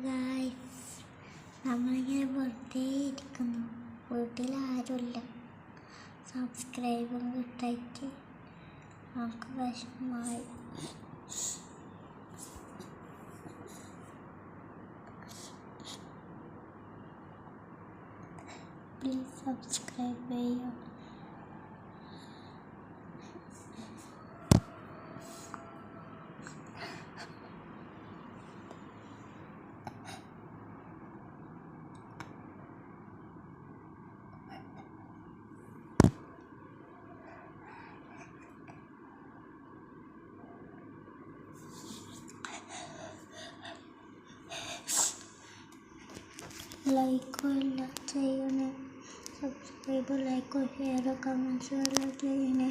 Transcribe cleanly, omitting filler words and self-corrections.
Guys, നമ്മളിങ്ങനെ വെറുതെ ഇരിക്കുന്നു. വീട്ടിലാരുമില്ല. സബ്സ്ക്രൈബും കിട്ടായിട്ട് നമുക്ക് വിഷമമായി. പ്ലീസ് സബ്സ്ക്രൈബ് ചെയ്യുക. ലൈക്കോ എല്ലാം ചെയ്യണേ. സബ്സ്ക്രൈബ്, ലൈക്കോ, ഷെയർ, കമൻസ് എല്ലാം ചെയ്യണേ.